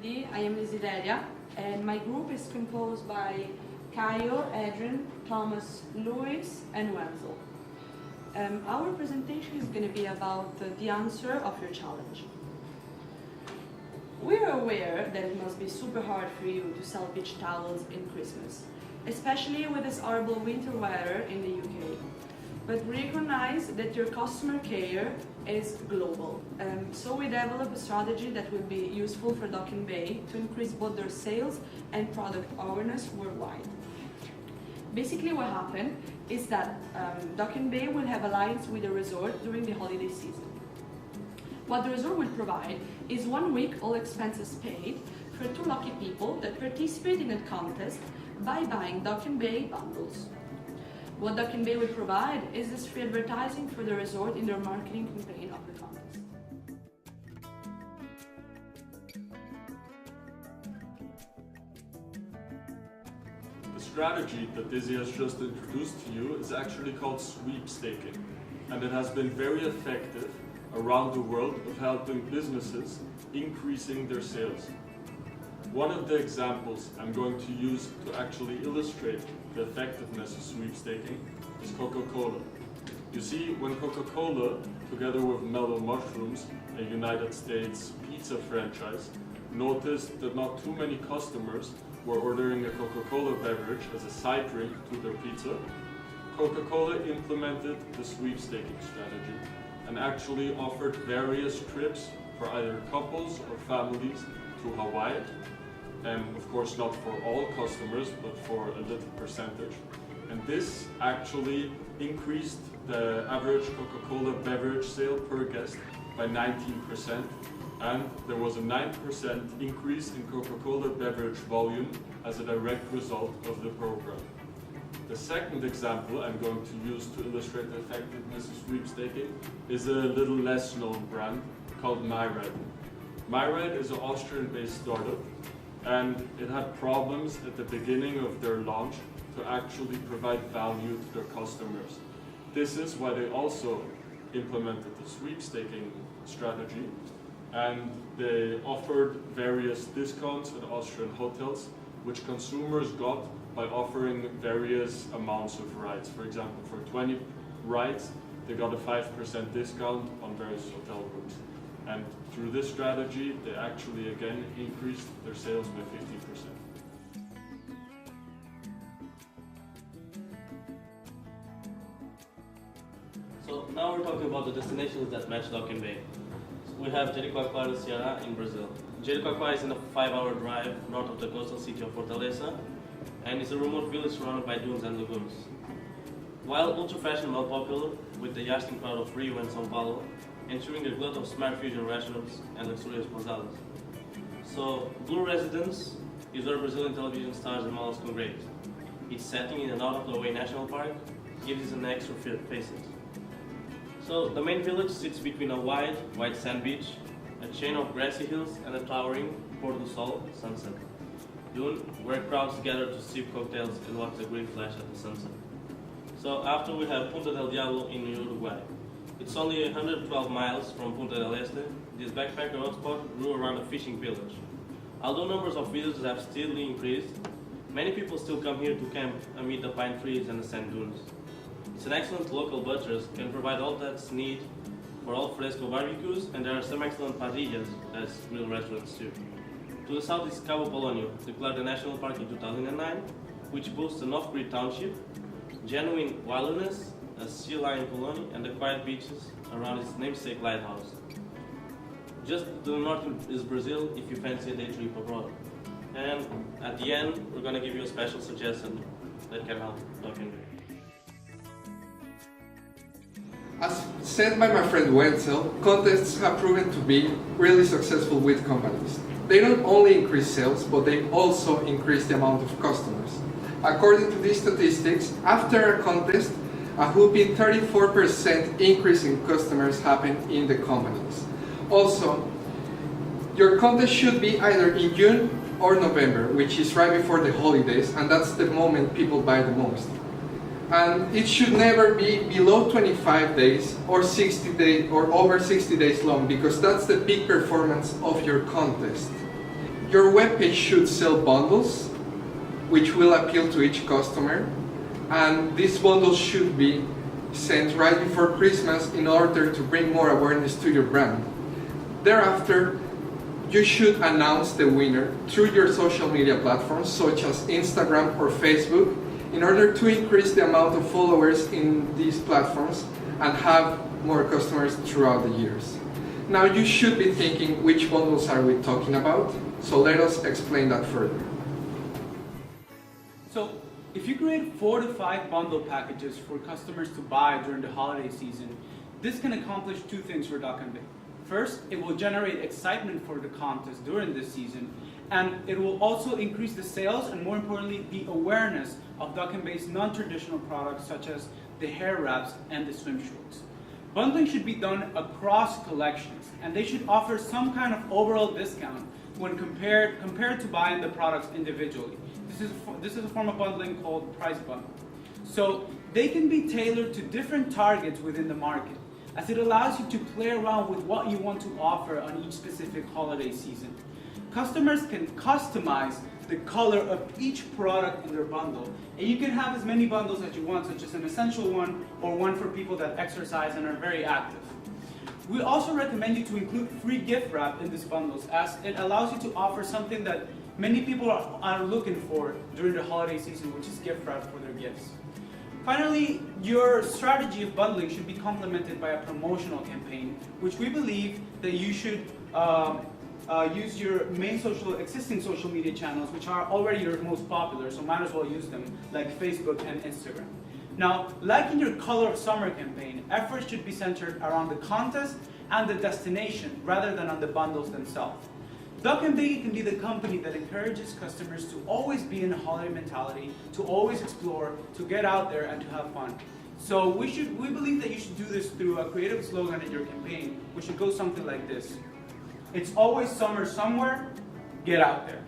attendee. I am Desideria, and my group is composed by Caio, Adrian, Thomas, Luis, and Wenzel. Our presentation is going to be about the answer of your challenge. We're aware that it must be super hard for you to sell beach towels in Christmas, especially with this horrible winter weather in the UK. But recognize that your customer care is global. So we developed a strategy that will be useful for Dock and Bay to increase both their sales and product awareness worldwide. Basically what happened is that Dock and Bay will have alliance with the resort during the holiday season. What the resort will provide is 1 week all expenses paid for 2 lucky people that participate in a contest by buying Dock and Bay bundles. What Dock and Bay will provide is this free advertising for the resort in their marketing campaign of the contest. The strategy that Dizzy has just introduced to you is actually called sweepstaking, and it has been very effective around the world of helping businesses increasing their sales. One of the examples I'm going to use to actually illustrate the effectiveness of sweepstaking is Coca-Cola. You see, when Coca-Cola, together with Mellow Mushrooms, a United States pizza franchise, noticed that not too many customers were ordering a Coca-Cola beverage as a side drink to their pizza, Coca-Cola implemented the sweepstaking strategy and actually offered various trips for either couples or families to Hawaii. Of course not for all customers, but for a little percentage. And this actually increased the average Coca-Cola beverage sale per guest by 19%, and there was a 9% increase in Coca-Cola beverage volume as a direct result of the program. The second example I'm going to use to illustrate the effectiveness of sweepstaking is a little less known brand called Myred. Myred is an Austrian-based startup, and it had problems at the beginning of their launch to actually provide value to their customers. This is why they also implemented the sweepstaking strategy, and they offered various discounts at Austrian hotels, which consumers got by offering various amounts of rides. For example, for 20 rides, they got a 5% discount on various hotel rooms. And through this strategy, they actually again increased their sales by 50%. So now we're talking about the destinations that match Dock and Bay. We have Jericoacoara do Ceará in Brazil. Jericoacoara is in a 5-hour drive north of the coastal city of Fortaleza, and is a remote village surrounded by dunes and lagoons. While ultra-fashion and well popular, with the yachting crowd of Rio and São Paulo, ensuring a glut of smart fusion restaurants and luxurious pousadas. So, Blue Residence is where Brazilian television stars and models congregate. Its setting in an out-of-the-way national park gives it an extra facet. So, the main village sits between a wide, white sand beach, a chain of grassy hills, and a towering Pôr do Sol sunset dune where crowds gather to sip cocktails and watch the green flash at the sunset. So, after we have Punta del Diablo in Uruguay. It's only 112 miles from Punta del Este. This backpacker hotspot grew around a fishing village. Although numbers of visitors have steadily increased, many people still come here to camp amid the pine trees and the sand dunes. It's an excellent local butchers, can provide all that's needed for al fresco barbecues, and there are some excellent parrillas as grill restaurants too. To the south is Cabo Polonio, declared a national park in 2009, which boasts an off-grid township, genuine wilderness, a sea lion colony, and the quiet beaches around its namesake lighthouse. Just to the north is Brazil if you fancy a day trip abroad. And at the end, we're going to give you a special suggestion that can help Dock and Bay. As said by my friend Wenzel, contests have proven to be really successful with companies. They not only increase sales, but they also increase the amount of customers. According to these statistics, after a contest, a whopping 34% increase in customers happened in the companies. Also, your contest should be either in June or November, which is right before the holidays, and that's the moment people buy the most. And it should never be below 25 days or 60 days or over 60 days long, because that's the peak performance of your contest. Your webpage should sell bundles, which will appeal to each customer, and these bundles should be sent right before Christmas in order to bring more awareness to your brand. Thereafter, you should announce the winner through your social media platforms such as Instagram or Facebook in order to increase the amount of followers in these platforms and have more customers throughout the years. Now you should be thinking, which bundles are we talking about? So let us explain that further. So if you create 4 to 5 bundle packages for customers to buy during the holiday season, this can accomplish 2 things for Duck and Bake. First, it will generate excitement for the contest during this season, and it will also increase the sales and, more importantly, the awareness of Duck and Bake's non-traditional products such as the hair wraps and the swim shorts. Bundling should be done across collections, and they should offer some kind of overall discount when compared to buying the products individually. This is a form of bundling called price bundle. So they can be tailored to different targets within the market, as it allows you to play around with what you want to offer on each specific holiday season. Customers can customize the color of each product in their bundle, and you can have as many bundles as you want, such as an essential one or one for people that exercise and are very active. We also recommend you to include free gift wrap in these bundles, as it allows you to offer something that many people are looking for during the holiday season, which is gift wrap for their gifts. Finally, your strategy of bundling should be complemented by a promotional campaign, which we believe that you should use your main existing social media channels, which are already your most popular, so might as well use them, like Facebook and Instagram. Now, like in your Color of Summer campaign, efforts should be centered around the contest and the destination, rather than on the bundles themselves. Duck and Bake can be the company that encourages customers to always be in a holiday mentality, to always explore, to get out there and to have fun. So we believe that you should do this through a creative slogan in your campaign, which should go something like this: it's always summer somewhere, get out there.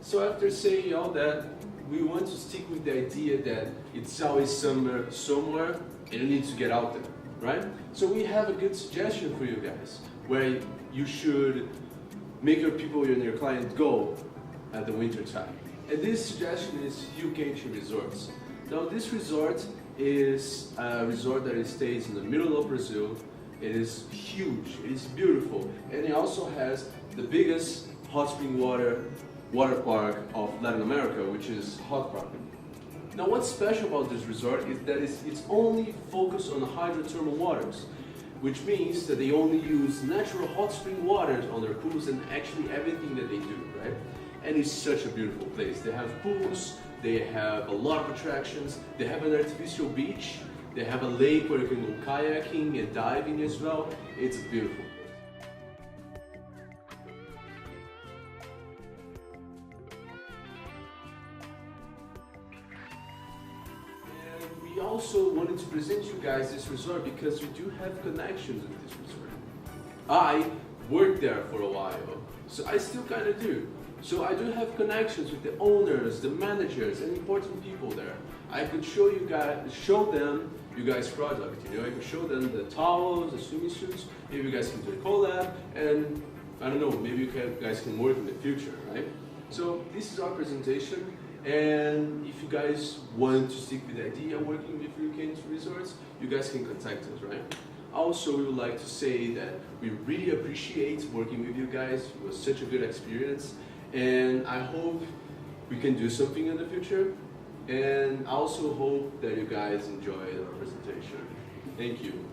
So after saying all that, we want to stick with the idea that it's always summer somewhere and you need to get out there, right? So we have a good suggestion for you guys, where you should make your people and your client go at the winter time. And this suggestion is Rio-Quente Resorts. Now this resort is a resort that stays in the middle of Brazil. It is huge, it is beautiful, and it also has the biggest hot spring water park of Latin America, which is Hot Park. Now what's special about this resort is that it's only focused on hydrothermal waters, which means that they only use natural hot spring waters on their pools and actually everything that they do, right? And it's such a beautiful place. They have pools, they have a lot of attractions, they have an artificial beach, they have a lake where you can go kayaking and diving as well. It's beautiful. We also wanted to present you guys this resort because we do have connections with this resort. I worked there for a while, so I still kind of do. So I do have connections with the owners, the managers, and important people there. I could show them you guys product. You know, I could show them the towels, the swimming suits. Maybe you guys can do a collab, and I don't know, maybe you guys can work in the future, right? So this is our presentation. And if you guys want to stick with the idea of working with Rio-Quente Resorts, you guys can contact us, right? Also, we would like to say that we really appreciate working with you guys. It was such a good experience, and I hope we can do something in the future. And I also hope that you guys enjoyed our presentation. Thank you.